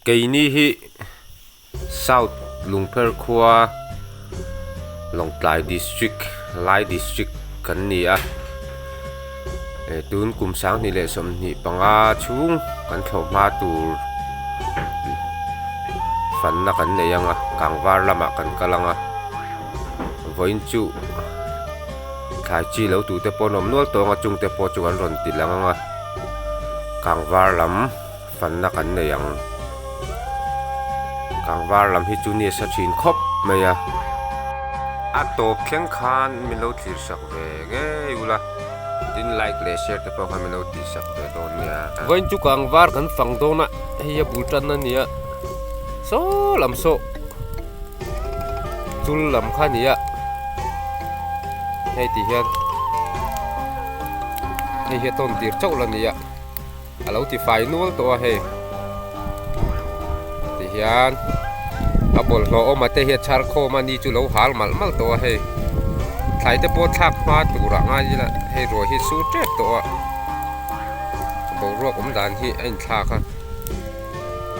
cái ní hi South Lungper Khua Long Tlai District Lai District kan ni a tun kum sang ni le som ni panga chung kan thlo ma tur fan na kan le yang a kangwar lama kan kalanga voin chu thai chi lo tu te ponom nual to nga chung te po chu an ron ti langa kangwar lam fan na kan le yang kangwar lam hi chu ni sa chin khop me ya ato khen khan mi lo thlir sak ve ge ula tin like le share te po khan mi lo ti sak ve don ya voin chu kangwar kan fang do na hi bu tan na nia so lam so chul lam khan nia hei ti hian hei he ton tir chau la nia alo ti fai nual to a he ti hian a bol hlo o ma te he char kho ma ni chu lo hal mal mal to a he thai te po thak ma tura nga ji la he ro hi su trep to a bo ro om dan hi en thak a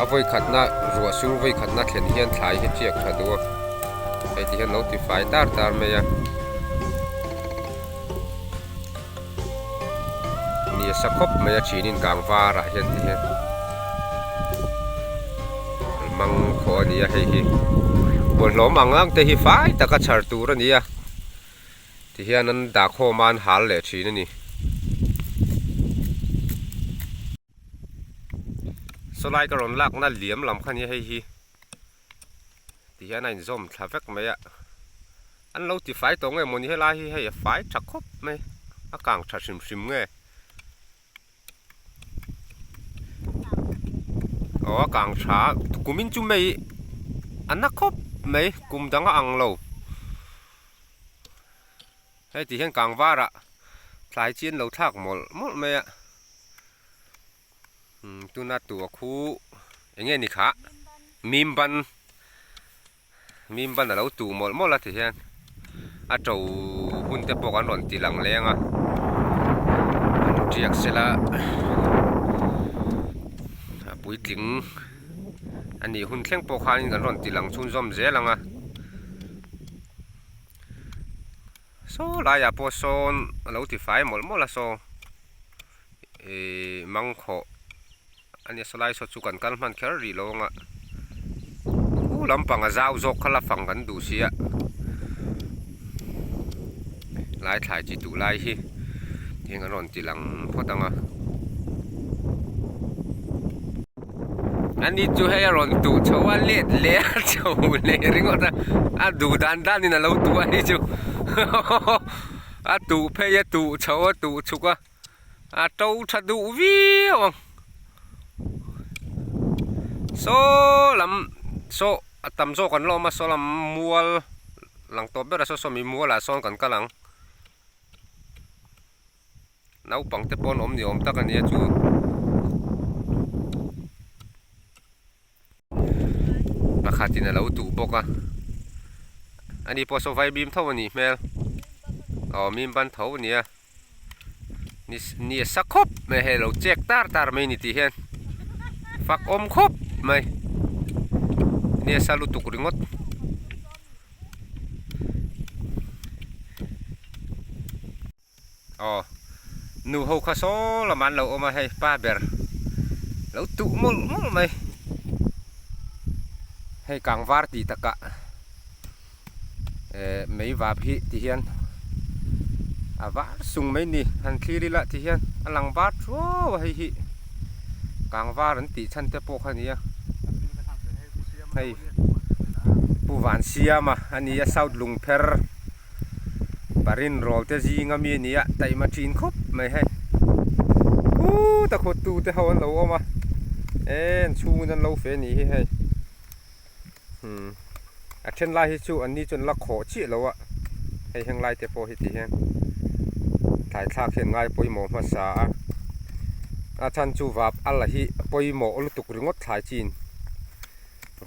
a voi khat na ro su voi khat na thlen hian thai hi chiak tha do hei ti hian notify tar me ya ni sa khop me ya chinin kangwar a hian ti hian mang kho ni a hei hi bol lo mangang te hi fai taka char tur ani a ti hian an da kho man hal le thin ani so lai ka ron lak na liam lam khan hi hei hi ti hian in zom thavek me ya an lo ti fai to nge moni helai hi hei fai thak khop me a kang tha sim sim nge o kang tha kumin chu mei anna khop mei kum danga ang lo hei ti hian kangwara thlai chin lo thak mol mol me a tuna tu khu enge ni kha mimban lo tu mol mol la ti hian a to hun te pok an ron ti lang lenga tiak sela pui tling ani hun thleng pok khan kan ron ti lang chun zom zelanga so la ya po son lo ti fai mol mol a so mang kho ani solai so chu kan kal man kher ri longa u lampang a zau zok khala phang kan du sia lai thai chi tu lai hi thing ron ti lang photanga ani chu he ron tu chowa let le chou le ringota a du dan dan ni na lo tu ani chu a tu phe ya tu chowa tu chuka a tau tha du vi ong so lam so atam zo kan lo ma so lam mual lang to bera so mi mual a son kan kalang nau pang te pon om ni om tak ani chu pakhatin a lo tu boka ani po so vai bim tho ani mel mim ban tho ni a ni sakhop me he lo check tar me ni ti hen fak om khop mai ni salu tuk ringot nu ho kha so la man lo oma he pa ber lo tu mol mol mai hay kangwar ti taka mấy vạp hi ti hian va sung mấy ni han thli la ti hian alang bat ro hay hi kangwar an ti chan te po khania hay pu van siama ania South Lungper barin rol te ji ngami nia tai ma thin khop mai hay ta khot tu te hawan lo ma en chu nan lo fe ni hi hay a then lai hi chu an ni chun la kho chi lo a hei heng lai te po hi ti hian thai thak hian ngai poi mo ma sa a chan chu vap al hi poi mo ul tuk ringot thai chin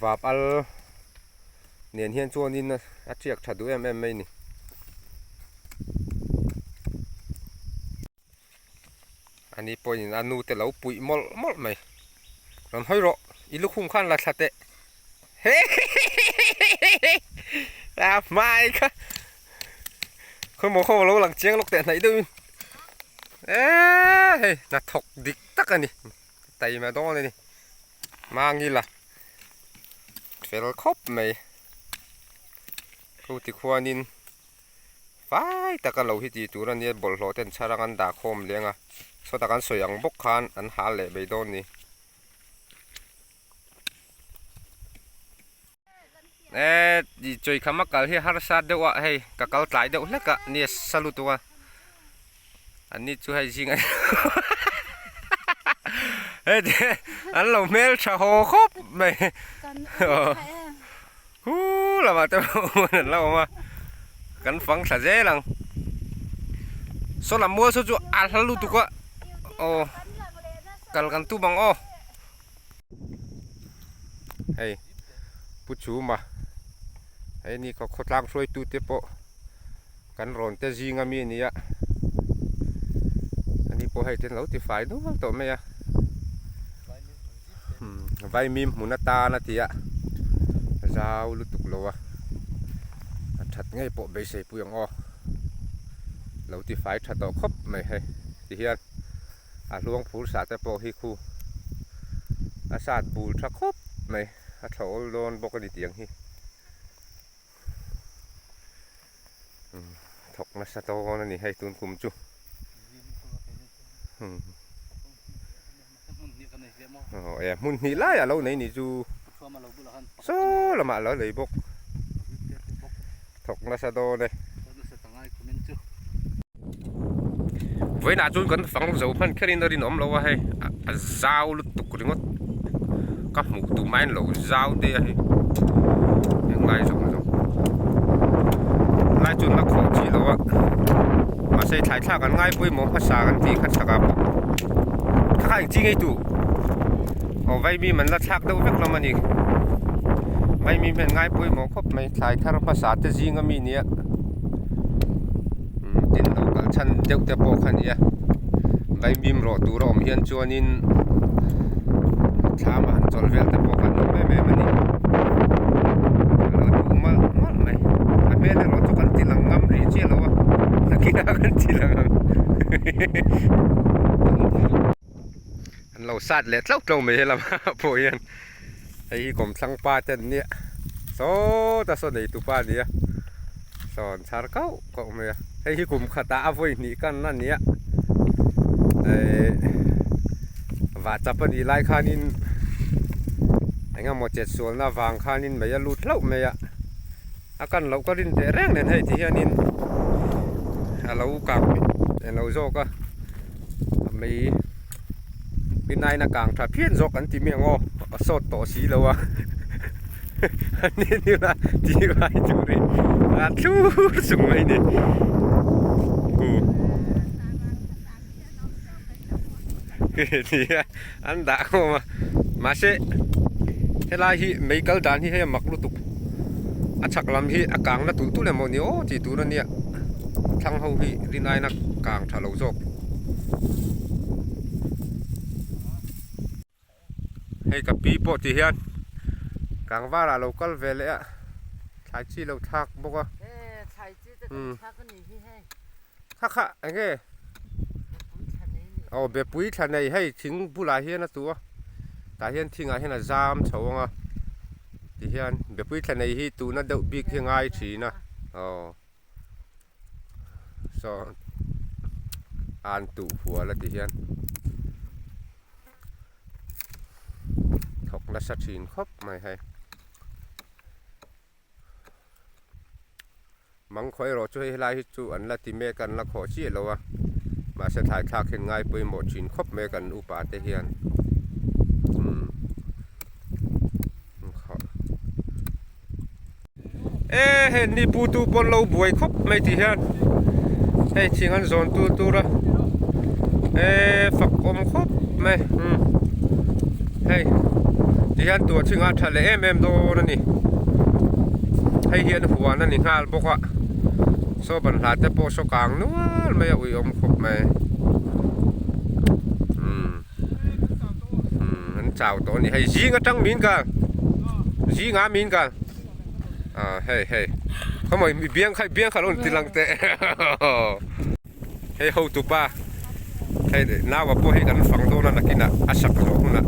vap al nen hian chuan in a chiak thadu em mai ni ani poi in anu te lo pui mol mol mai ron hoi ro อีลูกคุ้มขั้นละสเตะเฮ้ไม่ค่ะคนมองเขาเราหลังเจียงลูกเตะไหนดูเอ้ยน่าถกดิกตักอันนี้ไต่มาโดนเลยนี่มางี้ล่ะเฟลครบไหมกูติควานินไฟแต่กันเราที่ตีตัวนี้บอลโหลเต็นชารังอันดาคมเลี้ยงอ่ะสตากันสวยอย่างบกคานอันหาเละไปโดนนี่จุยขมักกัลที่ฮาร์ซัดเดวะให้กักกัลตายเดวเล็กอะนี่สลุตัวอันนี้ช่วยจริงไงเฮ้ยอันเราเมลชาโฮครบไหมฮู้เรามาแต่เรามากันฟังสัจเจลังโซลามัวโซจูอัลฮัลลุตุกะโอ้กัลกันตุบังโอเฮ้ยพูดชูมาไอ้นี่เขาตั้งช่วยตูเตปกันร้อนแต่จีงามีนี่อะอันนี้พอให้เต็นเราติดไฟนู้นตัวไม่อะใบมีมุนตานาทีอะราวลุตุกโลวะถัดง่ายปะใบเสยปุยงอ้อเราติดไฟถัดต่อครบไม่ให้ที่เฮียนลวงผูสาแต่ปอฮิคูอาสาดบูทักครบไม่อาเถาโดนบกดิเตียงฮีถกนัสโตนั่นนี่ให้ตุนคุมจูมุนนี่ไล่อะเราไหนนี่จูโซ่ละมาเราเลยบกถกนัสโตเลยไว้หน้าจูกันฟังเจ้าพันแค่นี้เราดินอมเราว่าให้เจ้าลุตุกริงวะก็หมูตุไม้เราเจ้าเดียให้ยังไงสมมติไล่จุนนักของจีเราอะมาใช้ถ่ายทากันง่ายปุ้ยหมอภาษากันที่ขัดสกับข้าจริงไอ้ตู่เอาไว้มีมันละชักเดาเวกเรามันอีกไม่มีเป็นง่ายปุ้ยหมอครบไม่ถ่ายทางภาษาแต่จริงก็มีเนี่ยดินเราก็ฉันเจ้าแต่โปขันเนี่ยไว้มีมรอตัวเราเฮียนจวนินชามันจอลเวลแต่โปขันไม่มันนี่เราดูมันไหมแม่เราจุกันตีลังงำรีเจียววะนักกีฬากันตีลังงำเราสัตว์เล็ดเล่าตรงไม่ใช่หรอพวกยันไอ้กรมสังปาเจนเนี่ยโซ่แต่ส่วนไหนตุปาเนี่ยสอนชาร์เก้าก็ไม่ไอ้กรมขตาอภัยนี่กันนั่นเนี่ยว่าจะเป็นอีไลคานินไอ้งามหมดเจ็ดส่วนนะวางคานินไม่ยลุดเล่าไม่อะอาการเราก็รินแต่แรงเนี่ยให้ที่นินเรากังเราโจก็มีเป็นนายนักกังถ้าเพี้ยนโจกันที่เมียงอสดต่อสีแล้ววะอันนี้นี่นะที่ไปจูริชูสูงเลยนี่กูที่อันด่าเขามาเช่เฮลาฮีไม่กัลดานฮีให้มักลุตุกอาชักลำฮีอากางน่ะตุเลยมันนี่โอ้จีตุนั่นเนี่ยทั้งเขาฮีรินายนักกางทะลุโจกให้กับปีโปที่เฮียนกางว่าเราก็เวลอะใช้ชีเราทักบอกว่าใช้ชีจะทักกันนี่ที่ให้ค่ะไอ้เงี้ยเอาแบบปุ๋ยทันในให้ถึงผู้หลายเฮียนนะตัวแต่เฮียนที่ไงเฮียนจามเฉาอ่ะที่เฮียนแบบปุ๋ยทันในที่ตัวนั่นเดือดบิ๊กที่ไงฉีนะอ๋อสอนอ่านตู่หัวแล้วที่เฮียนถกนัสชินครบไม่ให้มังคอยรอช่วยไล่จูอันละที่เมกันละขอชี้เราอะมาสถานทักเห็นง่ายไปหมดชินครบเมกันอุปาเทียนเห็นนี่ปูตูปนเราบวยครบไม่ที่เฮียนให้ชิงันโซนตัวละฝักอมครบไม่ให้ที่เฮียนตัวชิงันทะเลโดนั่นนี่ให้เฮียนหัวนั่นนี่งาบอกว่าโซบันหาแต่โปโซกางนู้นไม่เอาอมครบไหมอัน chào tổ này hay gì ngã trắng miếng cả gì ngã miếng cả hey hey không phải biếng khai luôn tiền lăng tệ hey hậu tụ ba hey nào mà bố hey gắn phẳng đô là kia nè sặc rồi không nè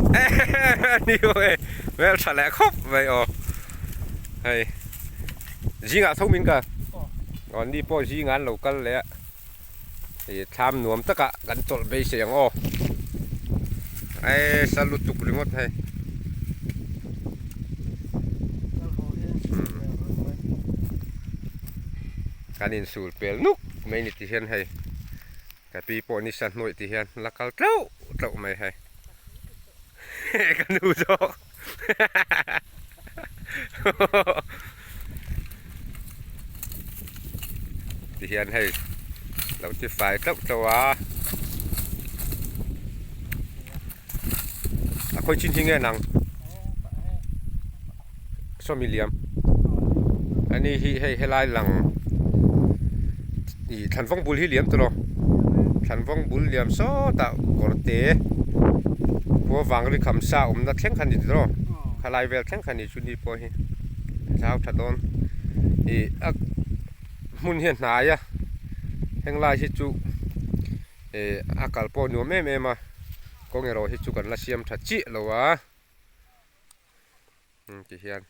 nhiều hey vậy là lẽ khóc vậy hey gì ngã thông miếng cả còn đi bố gì ngã lâu cân lẽ thì tham nuông tất cả gắn trộn bê xiềng ai sao lụt tục đi mất hay cái nhìn sụt bèo nút mấy nít thì hiền hay cái pi po ni san nội thì hiền là cao trâu mày hay cái nu gió thì hiền hay lâu chỉ phải trâu khôi chín nghe năng số miliam anh ấy hay lại lằng thì thành phong bùn hi liam tụi thành phong bùn liam số tạo cổ tế của vàng đi cầm sao nó thèn khăn gì tụi khai lại về thèn khăn gì chút đi bôi sao thật đón thì muốn hiện nay hiện lại thì chú akal po nuo mẹ mà có nghe rồi thì chú cần là xem thật chị lâu à chị hiền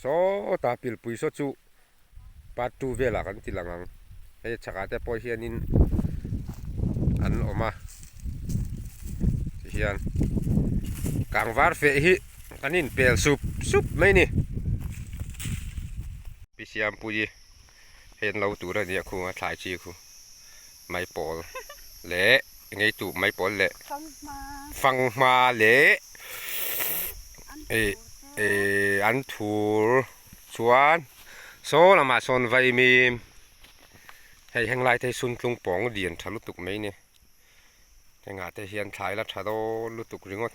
số ta pil pui số chú bắt tu về là cái gì là ngang hay chắc là tại hiền in ăn ốm chị hiền càng vắt về hi cái in pel súp mấy nè bị xem pui hiện lâu tuổi rồi nè khu thái chi khu máy bol lệ ngay tụ máy bol lệ phăng ma lệ ăn thua chuan số là mà son vay mìm hay hàng lại thấy xuân công bóng điện thà lúc tục mấy nè cái ngã thấy hiện thái là thà đó lúc tục riêng ngót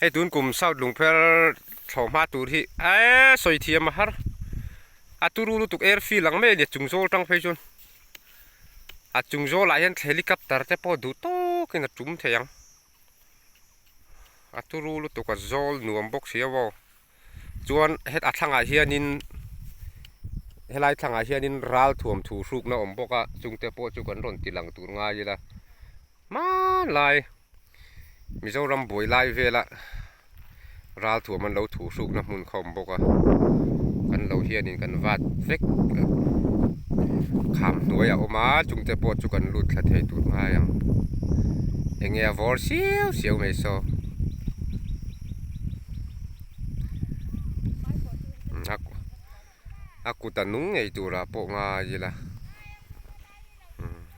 hay tuấn cùng sau lùng phèo thầu ma tụ thì soi thiêm mà har aturu lúc tục airfield lăng mê để chúng zol trong phê chun chúng zol lại hiện helicopter te po du to cái ngặt chúng thế yang aturu lúc tục cái zol nuông bốc xía vào chuan hết thằng ai hiền in hết lại thằng ai hiền in ral thuầm thủ sụp nó bốc à chúng te po chú cần rộn tì lăng tụ ngay vậy là má lại Mizoram bồi lại về là ral thuầmมันlâu thủ sụp nó muốn không bốc àกันเราเฮียนี่กันวาดเฟกขำหน่วยออกมาจุงแต่ปวดจุกันลุดขัดให้ตูดมาอย่างเงี้ยวอลเสียวไม่โซaku tanungไงตัวละปกงาจีละ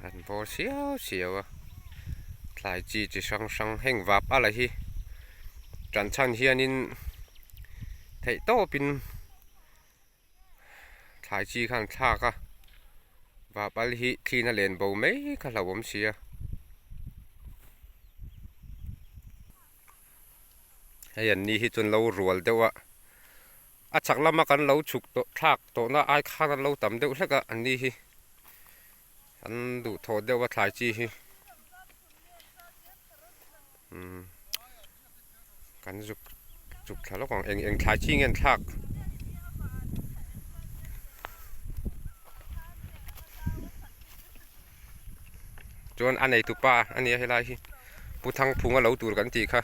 อันวอลเสียวอ่ะหลายจีจะช่างแห้งวับอะไรฮีจันชันเฮียนินไทยโตเป็นthái chi khang thác à và bal hi khi nó lên bầu mấy cái lẩu bấm xìa hay anh đi hi chun lâu ruột đâu ạ chắc là mà cái lâu chụp thác tổ nó ai khác nó lâu tầm đâu hết cả anh đi hi anh đủ thổ đâu thái chi hi cái chụp thác nó còn anh thái chi nghe thác chọn anh này tụ pa anh này hay là gì bút thang phung ở lâu tuổiกันตีค่ะ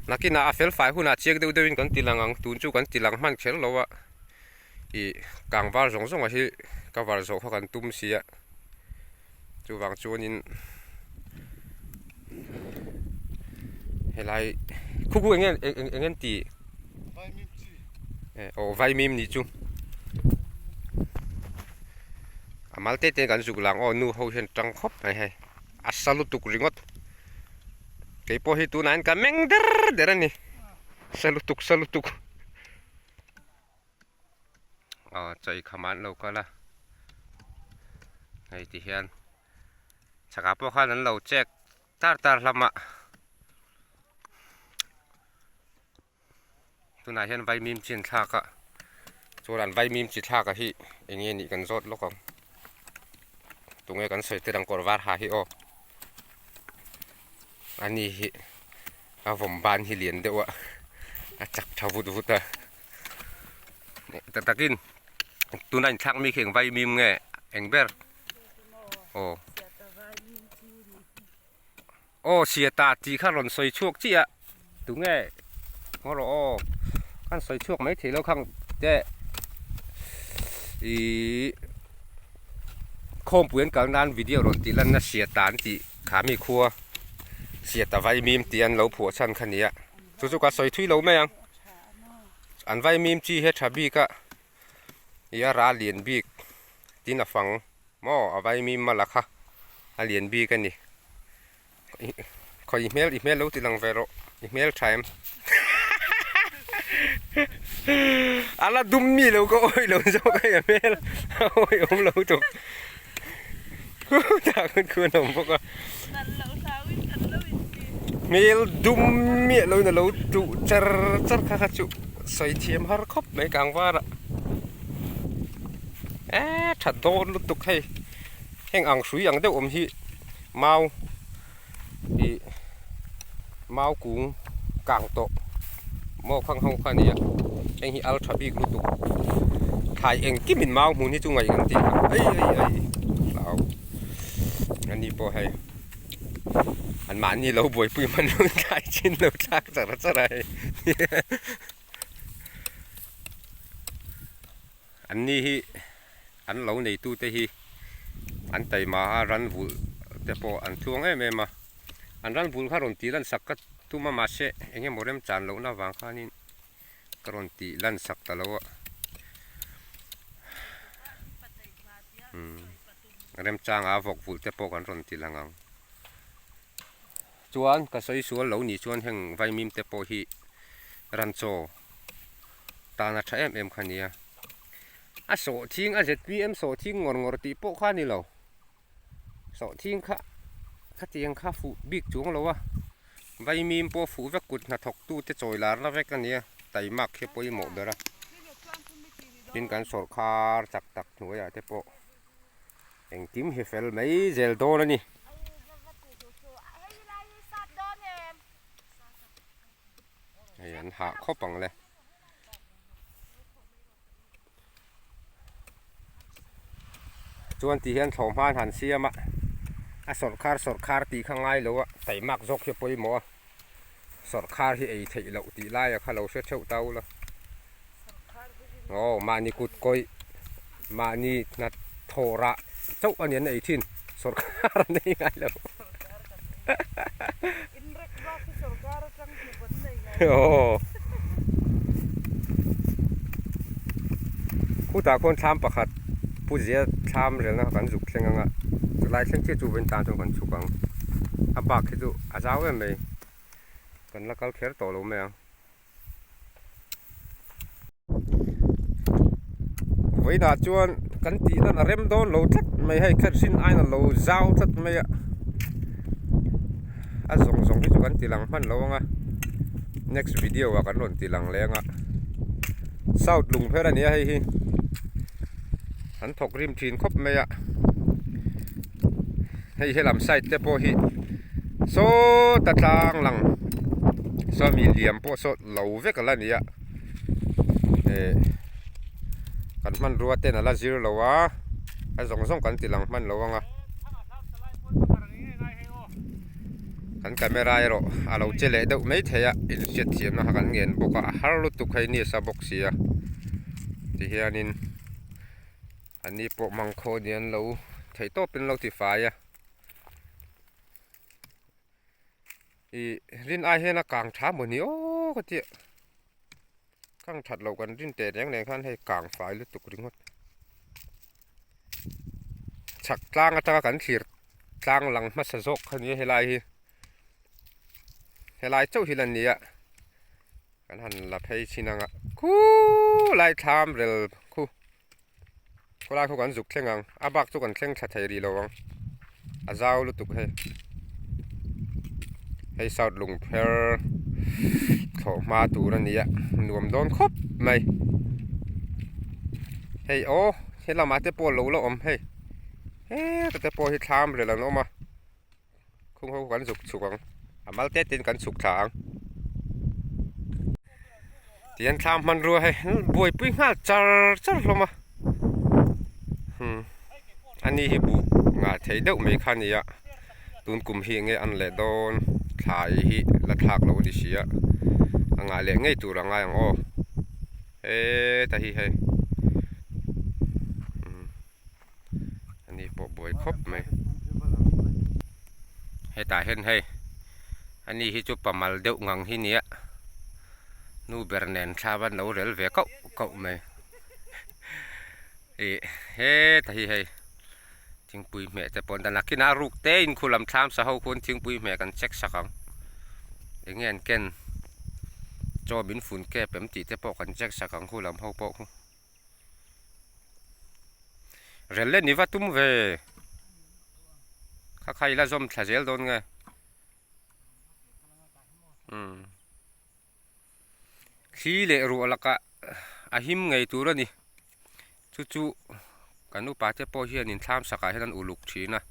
นักกินอาเฟลไฟหุ่นอาเชียกเดินกันตีหลังตูนจูกันตีหลังมันเชลเราอะอีกางวาร์ส่งว่าที่กวาร์ส่งเขากันตุ้มเสียจูวางจวนินให้ไล่คู่เงี้ยตีโอ้ไวมิมนี่จูมาเต้กันสุกหลังอ๋อนู่เขาเห็นจังคบไงอัศลุตุกริงอดเก็บพอหิตุนันกันแมงเดอร์นี่สลุตุกอ๋อใจขมันเราก็ละไอ้ที่เห็นสักพวกนั้นเราเช็คตาลำอะตุนายเห็นใบมีมจินทากะ ส่วนอันใบมีมจิตท่ากับที่อย่างเงี้ยนี่กันรถแล้วก็ตรงนี้กันสวยแต่ดังกอดวาดหาที่โออันนี้เอาผมบานที่เหรียญเดียวอะจักชาวพุทธอะนี่แต่ตะกินตัวนั้นชักมีเข่งใบมีมไงเอ็งเบอร์โอ้โอ้เสียตาจีข้าหล่นสวยช่วงจี้อะตัวไงงอรอข้างสวยช่วงไม่ถีแล้วข้างเจ้อีโคมเปลี่ยนกลางด้านวิดีโอหล่นตีลันน่ะเสียตาจีขามีครัวเสียตาใบมีมเตียนเหลาผัวชันคันนี้สุก็สวยทุยเหลาไหมยังอันใบมีมจีเฮชาบีก็ยาราเลียนบีกที่น่ะฟังหม้อเอาใบมีมมาละค่ะเลียนบีกันนี่ขออีเมลแล้วติลังเวโรอีเมลไทม์อะไรดุมมีแล้วก็โอ้ยเราจะก็อีเมลโอ้ยเราถูกจากคุณผมพวกก็เมลดุมมีเราเนี่ยเราถูกจัดข้าจุใส่เทียมฮาร์คอปไม่กลางว่าละถ้าโดนลุกตุกให้แห้งอ่างสุยอย่างเดียวที่เมากุ้งกลางโตหม้อข้างห้องข้างนี้เองที่อัลทราบีกลุกตุกถ่ายเองกินมินเมาหมูนี่จุงไงกันทีเอ้ยเราอันนี้พอให้อันมันนี่เราบ่อยปุยมันต้องขายชิ้นเราชักจากอะไรอันนี้อันเราในตู้เตะอันไตมารันบุลแต่พออันช่วงเมื่อมาอันรันบุลข้ารอนตีรันสักกัดตู้มาเชะเองโมเรมจานเราหน้าวางข้านี่กรอนตีรันสักตะแล้วเรมจางอาวกบุลแต่พอกันรอนตีลังงชวนก็สวยสวนเราหนีชวนแห่งไวมิมแต่พอฮีรันโซตาหน้าใช้คันนี้โสทิ้งเจ็ดพีเอ็มโสทิ้งงอตีโป๊ะข้านี่เราโสทิ้งข้าเตียงข้าฟูบิ๊กจุงเราวะใบมีมโป๊ะฟูเวกุดนัดถกตู้จะจอยลาร์เวกันเนี่ยไต่มากแค่ปอยหมดเด้อเป็นการสอดคาร์จักตักหน่วยอะแต่โป๊ะเอ็งทิมเฮฟเฟลไม่เจลโดนนี่เห็นหาข้อปังเลยจวนตีเห็นสองพันหันเสียมสอดคาร์ตีข้างไงแล้วไต่มากจกแค่ปอยหมดสอดคาร์ที่ไอ้ที่เราตีไล่ข้าเราเชื่อเช่าเต้าละโอ้มานี่กุดกอยมานี่นัดโทระเจ้าอันนี้ไอ้ทิ้นสอดคาร์นี่ไงแล้วโอ้คู่ตาคนทำประคัดผู้เสียทำเรื่องกันจุกเสียงอ่ะลายเส้นเชื่อจูเป็นตาจนกันชุกังอาบากที่ดูอาเจ้าเอ็มเลยกันแล้วก็เขียนต่อลงไหมอ่ะไว้ด่าจวนกันตีนั่นเริ่มโดนโหลทัดไม่ให้แค่สิ้นไอ้นั่นโหลเจ้าทัดไม่อ่ะส่งที่จุกันตีหลังมันแล้วอ่ะ next video ว่ากันโดนตีหลังแรงอ่ะเศร้าลุงเพื่อนนี้ให้อันถกริมทีนครบไหมอ่ะให้ลำไส้เตปฮีโซตะทางหลังโซมีเหลี่ยมพวกโซเหลาเวกันละเนี่ยกันมันรัวเต้นอะไรซิร์เราวะไอ้ส่งกันตีหลังมันเราวะกันไม่ไรหรอกเราเจริญเด็กไม่เทียอินเสียทีนะกันเงินบอกว่าฮาร์ลุตุกให้นี่ซาบกเสียที่เฮียนินอันนี้พวกมังโคเนียนเราใช้โต๊ะเป็นเราที่ฝ่ายรินไอเฮนักกางช้าเหมือนนี้โอ้ก็เจี๊ยกางถัดเรากันรินเตะแดงๆขั้นให้กางฝ่ายลุตุกริงหมดฉักกลางก็จะกันขีดกลางหลังมัสซกคันนี้ให้ลายเจ้าฮิลันนี้กันหันหลับให้ชินังคู่ลายทามเร็วคู่ก็ลายคู่กันจุกเข่งอาบักจุกกันเข่งชัดใจดีระวังอาเจ้าลุตุกให้สาวลุงเพลเขามาตูนั่นนี่นวมโดนครบไหม hey ô hey là mà te po lâu lo hey hey te po hi tham rồi là nó mà không cần sụp sụp mal te tin cần sụp thang tiền tham man rùa hey bùi pui ngã char char lo mà anh đi hi bu ngã thấy đâu mấy khăn gì ạ tuôn cùng hi nghe ăn lệ đòn thải hi là thạc lâu đi xí ạ ngã lệ ngay tụ ra ngay ô ê ta hi hay anh đi bộ bùi khóc mày hay ta hen hay anh đi hi chụp mal đậu ngang hi nia nu bernen saban nấu rel về cậu cậu mày ê he ta hi hay tiếng bùi mẹจะปนแต่นักกินอารุกเต้นคุลำทามสะเฮาคนtiếng bùi mẹกันเช็คสักครั้งอย่างเงี้ยเก่งจอบินฝุ่นแก่เป็นตีจะปอกกันเช็คสักครั้งคุลำเฮาปอกเรลเล่นนี่ว่าตุ้มเวข้าใครละจอมทะเจลโดนไงขี้เละรัวละกะอาหิมไงตัวละนี่จู่กันนุปาเจปอเฮียนินทามสักให้นั่นอุลุกชีนะ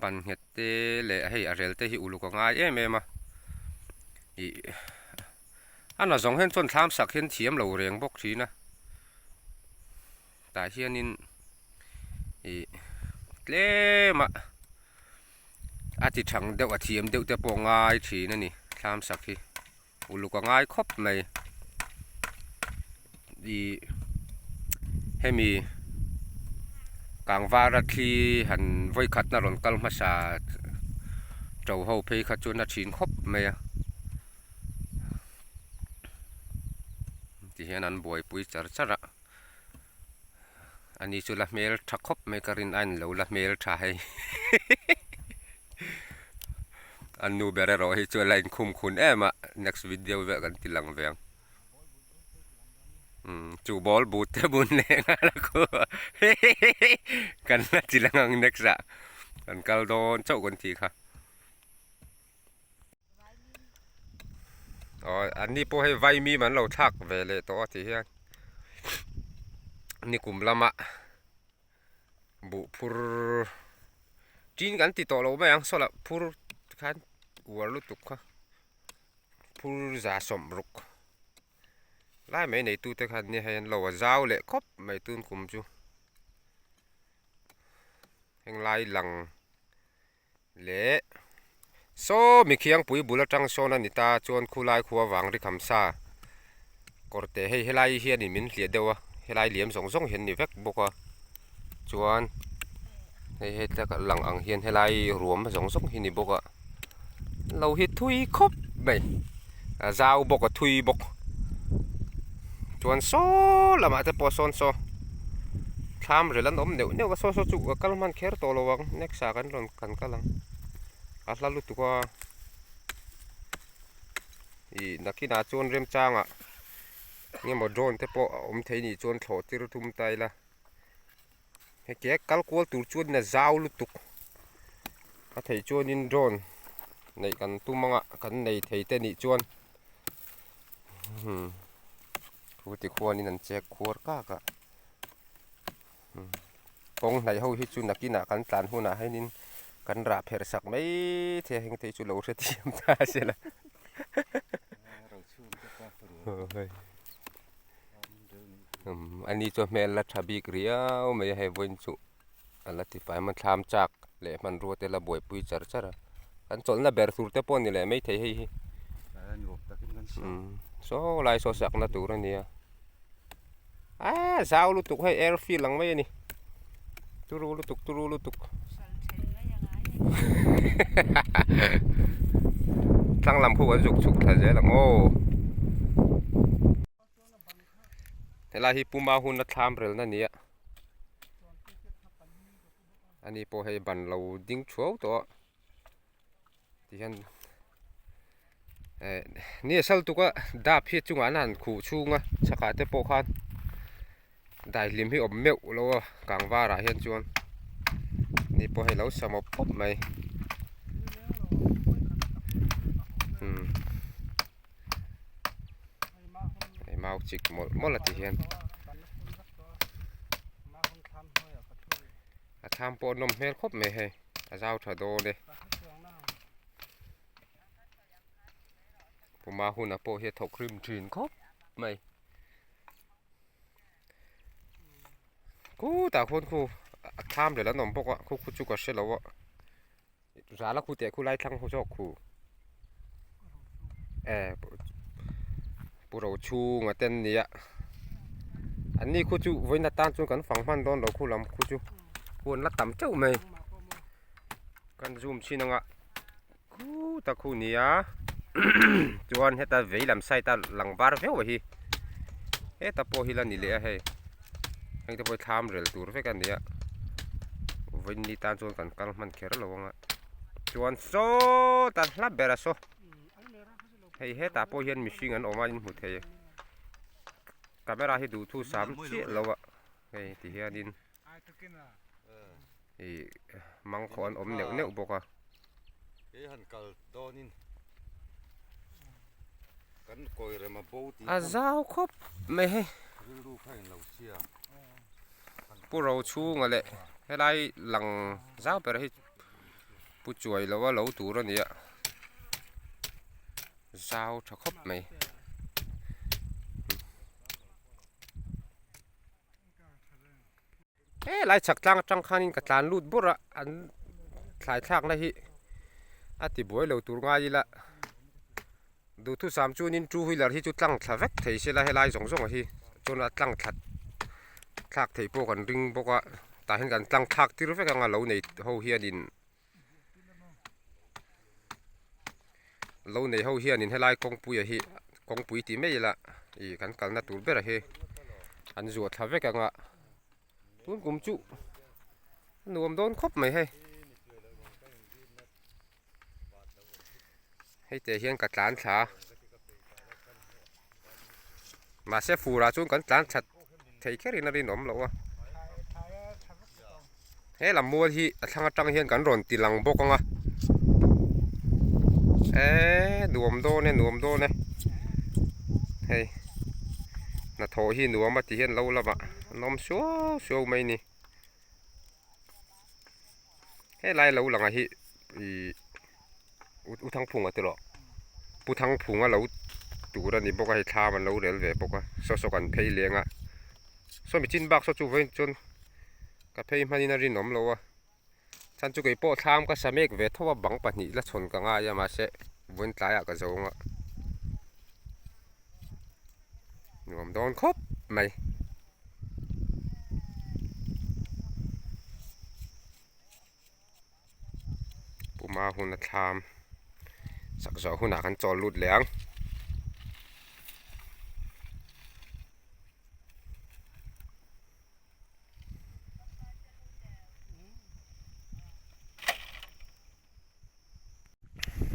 บันเฮตเตเละให้อาเรลเตฮิอุลุกง่ายเมมาอีอันว่าสองเห็นจนทามสักเห็นเทียมเหล่าเรียงบกชีนะแต่เฮียนินอีเล่มาอาทิตย์ถังเดียวอาทิตย์เดียวจะปองง่ายชีนั่นนี่ทามสักที่อุลุกง่ายครบไหมอีให้มีกลางวาระที่หันไว้ขัดนรนกัลมาชาเจ้าเฮาเพขัดจนนาชินครบไหมที่เห็นนั้นบ่อยปุยจระจระอันนี้จุลเมลทักครบไม่กรินอันเหลวละเมลชายอันนูเบรรอให้จุลไลน์คุมคุณมา next video เวกันติลังเวียงจูบอลบูตบุญเลี้ยงแล้วก็กันน่าจะลังนักษากันกัลโดนเจ้าคนทีค่ะอ๋ออันนี้พอให้ไวมีมันเราทักเวเลตัวที่เฮียนี่กลุ่มละมะบุพูรจีนกันติดต่อเราไหมยังสละพูรขันวัวลุตุกค่ะพูรจ่าสมรุกไล่ไม่ในตู้แต่คันนี้ให้เราเจ้าเละครบไม่ตื่นคุมจูแห่งไล่หลังเละโซ่มีเคียงปุ๋ยบุรจังโซนันนิตาจวนคู่ไล่ขัวหวังที่คำซากอดแต่ให้ไล่เฮียนี่มินเสียเดียวให้ไล่เหลี่ยมส่งเห็นนี่เวกบกว่าจวนให้แต่กับหลังอังเฮียนให้ไล่รวมส่งเห็นนี่บกว่าเราเฮ็ดทุยครบไม่เจ้าบกกับทุยบกจวนโซ่ละมาแต่พอโซนโซ่ทำเรื่องนั้นเดี๋ยวก็โซ่จุกกัลมันแค่ตัวระวังเน็กสากันรอนกันกัลังอัตลุตุกว่าอีนักกีฬาจวนเริ่มจ้างอ่ะเนี่ยมาโดนแต่พอเทนี่จวนโถติรุทุมไตละให้แกกัลกวลตูจวนเนี่ยเจ้าลุตุกถ้าเทจวนนินโดนในกันตุ้มมังอ่ะกันในเทเตนี่จวนผู้ที่ควรนี่นั่นเจ็กควรก้ากะปงในห้องฮิจุนักกินกันตานหัวหน้าให้นินกันราเพรสักไม่เที่ยงที่จุลอุเทียมตาเสียละอันนี้ตัวแม่ละทับบีกเรียวไม่ให้วนจุอันละที่ฝ่ายมันทำจักเละมันรัวแต่ละบ่อยปุยจระกันจนละเบอร์สูร์เตปอนนี่แหละไม่เที่ยให้โซ่ลายโซ่สักนะตัวนี้สาวลุตุกให้แอร์ฟิลหลังไม่นี่ตุรูลุตุกตั้งลำคู่กันจุกๆถ้าเจ๊หลังโอ้เวลาที่ปุ่มมาหุ่นนัดทำเรื่องนั่นนี่อันนี้พอให้บันเราดิ้งชัวตัวที่ฉันนี่สัลตุกะดาบเพียจุงอันนั้นขู่ชูงะสกัดเตปอคันได้ลิมให้อบเมวแล้วกลางว่าระเห็นจวนนี่พอให้เราสมบปุ๊บไหมไอ้เมาจิกหมดละที่เห็น ทำปนนมเฮ็ดครบไหมเฮ้ยเจ้าถอดโดเด้ผมมาหุ่นอ่ะโปเฮ็ดถกครีมจีนครบไหมกูแต่คนกูทำเดี๋ยวแล้วนมพวกอ่ะกูจุกกระเสร็จแล้วอ่ะร้านละกูเตะกูไล่ทั้งกูชอบกูปูเราชูงอ่ะเต้นนี่อ่ะอันนี้กูจูไว้นัดตานจนกันฝังพันโดนเรากูลำกูจูควรละต่ำเจ้าไหมกันซูมชินังอ่ะกูตะกูนี่อ่ะจวนเฮตาเวลำไซตาหลังบาร์เวลวะฮีเฮตาโปฮิลันนี่เลยเฮ้ยยังจะไปทำเรื่องตัวเฟกันนี่อ่ะวันนี้ตานจนกันกันมันเขียนแล้วว่าจวนโซตาลับเบราโซเฮ้ยเฮตาโปฮิลันมิชิงันออกมาอินหุดเฮ้ยกาเมราให้ดูทูสามเจี๊ยแล้วอ่ะเฮ้ยที่เฮียดินมังคนอมเหนียวบอกว่าเจ้าครบไม่ให้พวกเราชูงอะไรให้ไล่หลังเจ้าไปให้ผู้ช่วยแล้วว่าเราตัวนี้อ่ะเจ้าจะครบไหมไล่ฉักจังคันกับจานลูดบุระอันสายทางนะฮิอาทิบวยเราตัวง่ายละดูทุกสามจูนินจูหิลาที่จุดตั้งทวักเทเสละให้ไล่ส่งฮิจนตั้งทัดทักเทพวกกันริงพวกว่าแต่เห็นกันตั้งทักที่รู้ไหมกันเราในเขาเฮียดินเราในเขาเฮียดินให้ไล่กองปุยฮิกองปุยตีไม่ละอีกันนัดตัวเบระฮิอันจวดทวักกันว่าตุนกุมจุหนุ่มโดนครบไหมให้เตะเฮียนกับจานขามาเสฟูราจุนกันจานชัดเทแค่รินารินอมแล้ววะเฮ้ลำมัวที่ทางจังเฮียนกันรอนตีหลังบกงะหนุ่มโดนเนี่ยเฮ้น่ะโถที่หนุ่มมาที่เฮียนเราละบะน้องชัวไม่นี่เฮ้ไล่เราหลังอะฮิอุทังพุงอะตลอดปุทังพุงอะเราตัวนั้นนี่บอกว่าให้ทามันเราเดี๋ยวเลยบอกว่าสกันเพย์เลี้ยงอะส่วนมีจินบักส่วนจูเวนจนกับเพย์มันนี่นารินอมเราอะฉันจูไก่โป้ทามก็สมักเวทว่าบังปันนี่ละชนกันอะยามาเสะวนตายอะก็จะงอะหนุ่มโดนครบไหมปูมาหุ่นทามสักสองหุ่นกันจอลุดเหลียง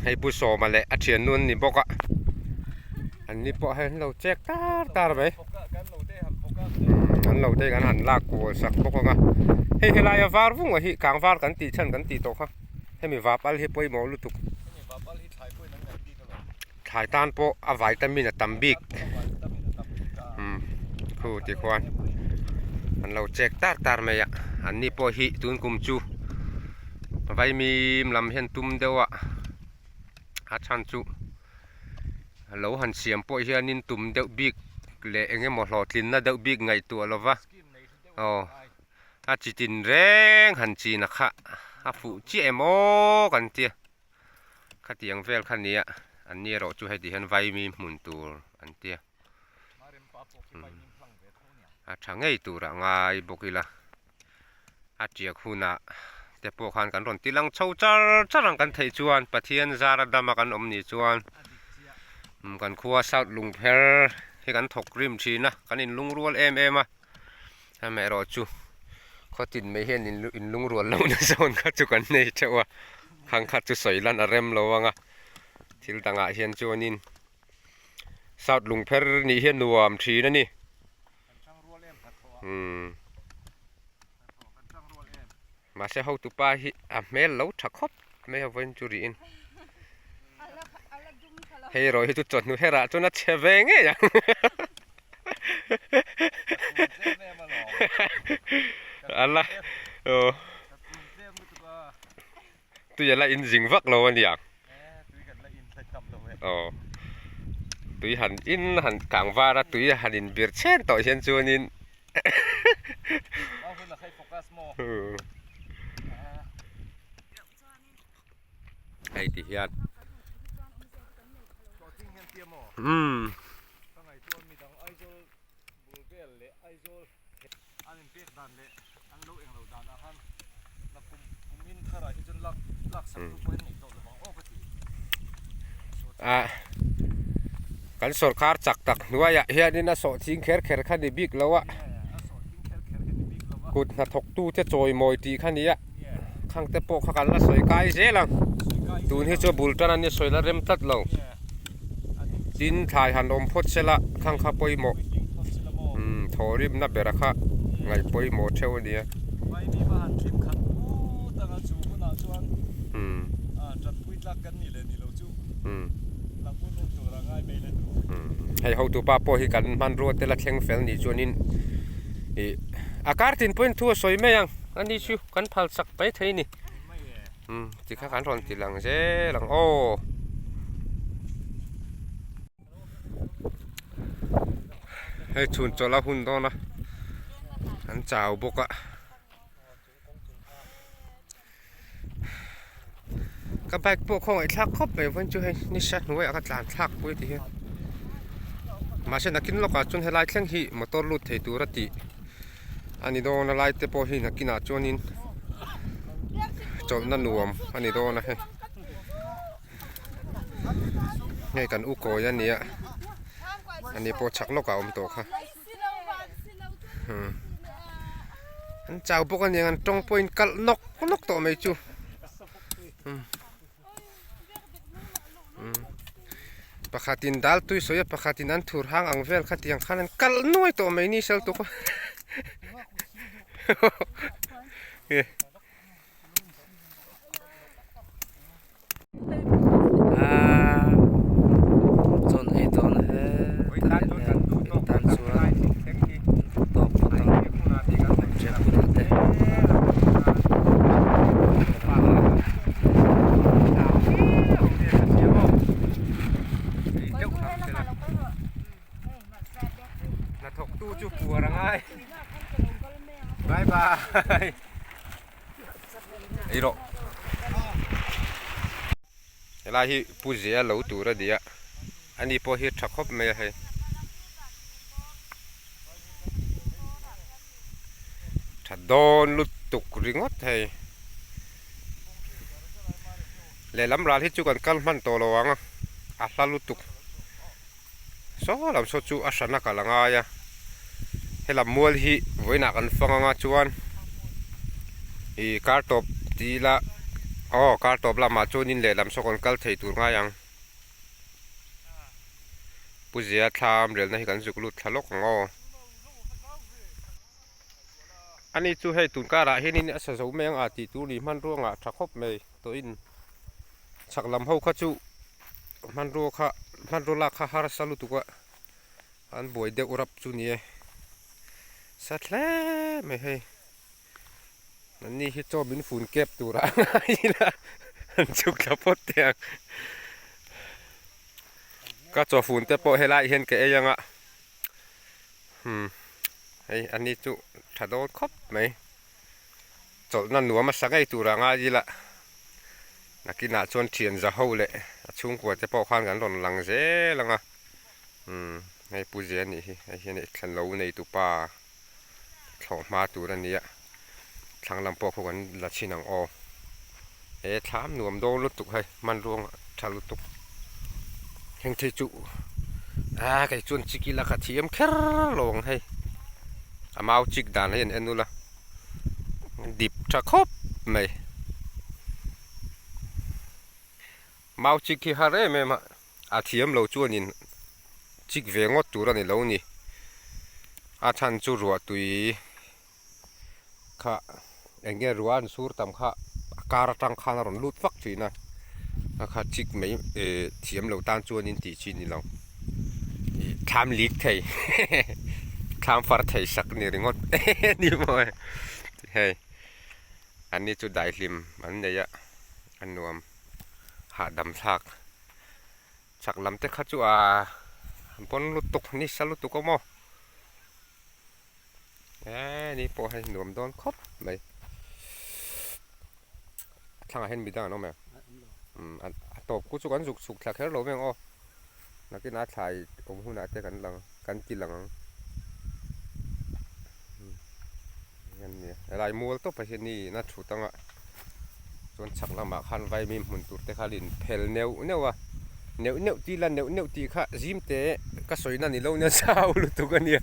ให้ผู้สอมาเลยอาเชียนนุ่นนี่บอกอ่ะอันนี้บอกให้เราแจกตาไปอันเราได้กันหันลากกูสักบอกว่าให้ลายฟาร์ฟุ้งว่าฮิกลางฟาร์กันตีชั้นกันตีโตค่ะให้มีวาปัลให้ป่วยหมอลุตุกถ่ายตานโปอวัยตามินตัมบิกคู่ตีควันอันเราแจกตาไหมอ่ะอันนี้โปฮิตุนกุมจูไว้มีลำเห็นตุ้มเดียวอ่ะฮัชันจูเราหันเสียมโปฮิอานินตุ้มเดียวบิกเละเงี้ยหมดหลอดลินน่ะเดียวบิกไงตัวเราวะอ๋ออาจิตินแรงหันจีนะคะอาฟูจีเอโมกันเตี้ยขัดยังเวลคันนี้อันนี้เราจูให้ดีเห็นไว้มีหมุนตัวอันเตี้ยอาช่างไงตัวละง่ายบุกิละอาเจียคุณะแต่พวกขันกันรอนตีลังเช่าจ้ารังกันไทยจวนปะเทียนจาระดามากันอมนี่จวนกันคัวสาวลุงเพลให้กันถกริมชีนะกันอินลุงรัวอ่ะให้แม่รอจูเขาติดไม่เห็นอินลุงรัวเราในโซนเขาจูกันในเจ้าว่าขังขัดจูสวยลันอารมเราว่างะทิลตังอาเฮียนจวนินสาวลุงเพลนี่เฮียนรวมชีนั่นนี่มาเสียเขาตุปาฮิเมลเราถักคบไม่เอาเวนจูรีอินเฮ้ยรอยตุจดนู่นเฮระจนนัดเชเวงเงี้ยอะไรโอ้ tu ya la in jing vak lo an yang tui kan la in thai kam lo we tui han in han kang va ra tui han in bir chen to hian chuan in au hun la khai focus mo ai ti hian to ting hian tia mo ka ngai chuan mi dang aizol bulbel le aizol an in pek dan le an lo eng lo dan a khan la kum in khara hi chun lak sak tu point nei to lo bang o ka ti kan sarkar chak tak nuaya hian in a so thing kher kher khani bik lawa kut na thok tu te choi moi ti khania khang te po kha kan la soi kai zelang tun hi cho bultan ani soila rem tat lo tin thai han om phot sela khang kha poi mo thorim na bera kha ngai poi mo theu ania vai mi ma han kim khat u tanga chu ko na chuan chat pui tlak kan ni le ni lo chu lang ko no tu ra ngai me le tu hei ho tu pa po hi kan man ro te la thleng fel ni chuanin akar tin point thu soi me yang ani chu kan phal sak pai thei ni chỉ khác hắn rồi thì lằng dễ lằng ô hay chuồn cho la hun đó nè hắn chào bốc ạ các bác bộ không phải thác khóc về vẫn chưa hay ní sát nuôi các làn thác với thì mà sẽ là kín lọc à chuồn hay lại khen hi mà tôi lụt thấy tu ra tí anh đó là lại tiếp bộ hi là kín à chuồn in cho nó nuông anh ấy đó nè ngay cần u coi anh ấy anh ấy po chắc nó cả ông tổ ha anh chào bố anh ấy anh trong point cắt nóc tổ mấy chú pakhatin dal tui soya pakhatin an thur hang ang vel khat yang khan kal noi to mai ni sel to ko chọn ấy chọn hết tan xuống top chép bút thế là thọc tu chu pùa rằng ai bye bye ấy rồi là hi puzia lâu tu ra dia anh đi po hi thắc khop me hay thà don lut tuk ringot hay le lam ra hi chu kan kal man to lo anga a hla lut tuk so lam so chu asana kalanga ya helam mual hi voina kan fanga chuan I car top ti la car top la ma chunin le lam so kon kal thei tur nga yang puzia tham rel na hi kan zuklu thalok ngo ani chu hei tun kara henin asa zo meng a ti tu ni man ruanga thakop me to in chaklam ho kha chu man ro la kha har salu tu ka an boi de urap chu ni satle me heiนี่ฮิตโจบินฝุ่นเก็บตัวละนี่ละจุกละพดเตียงก็จอฝุ่นแต่พอให้ไล่เห็นแกยังอ่ะไออันนี้จุถ้าโดนครบไหมจอนั่นหนูมาสักไอตัวละง่ายละนักกินอาชวนเทียนจะเฮาเลยช่วงกว่าจะพอข้างกันหล่นหลังเสียละง่ะไอปูเจนี่ไอเห็นไอขันเหลาในตัวปลาของมาตัวนี้ทางลำปอพวกนั้นละชินังถามหนุ่มโดนลุตุกให้มันรวงทะลุตุกแห่งที่จุไก่จวนจิกิละขัดเทียมแค่ลงให้มาเอาจิกด่านให้เอ็นนู่นละดิบจะครบไหมมาเอาจิกที่ฮาเร่ไหมมาอาเทียมเราจวนนินจิกเวงอดตัวนี่เรานี่อาชันจูรัวตุยข้าเองเงี้ยรัวอันสูรตามข้าการจังข้านรอนลุดฟักจีนะข้าจิกไม่เทียมเราตั้งจวนนินตีจีนี่เราทำลิกไทยทำฟาร์ไทยสักนี่ริงอดนี่มั้ยเฮ้ย อันนี้จุดได้ลิมอันเนี่ยอันนวมหาดำชักชักลำเตะขัดจัวปนลุตุกนี่สลุตุกก็มั้งนี่พอให้นวมโดนครบไหมทางเห็นมีได้น้องแม่อันตบกูสุกันสุกแค่แค่โหลแม่งอ๋อนักกินน้าชายอมหุ่นอาเตะกันหลังกันกินหลังงั้นเนี่ยอะไรมัวต้องไปเห็นนี่น่าถูกต้องอ่ะส่วนชักลำบากคันไว้มีหมุนตุดเตะขาลินเพลเนียวเนี่ยวะเนียวตีละเนียวตีข้าจิมเตะก็สวยนั่นนี่เราเนี่ยเศร้าลุตุกันเนี่ย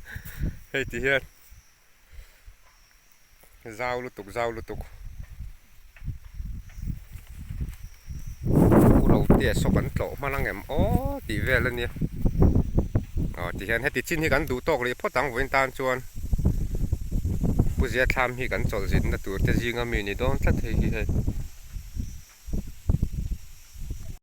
เฮ้ยที่เฮียเศร้าลุตุเราเตะสกันโตมาลังแงมอ๋อตีเวลเนี่ยอ๋อที่เฮียให้ติดชิ้นที่กันดูโต๊ะเลยพอตั้งไว้ตามชวนผู้เสียทำที่กันจอดสินนะตัวจะยิงก็มีนี่โดนสักที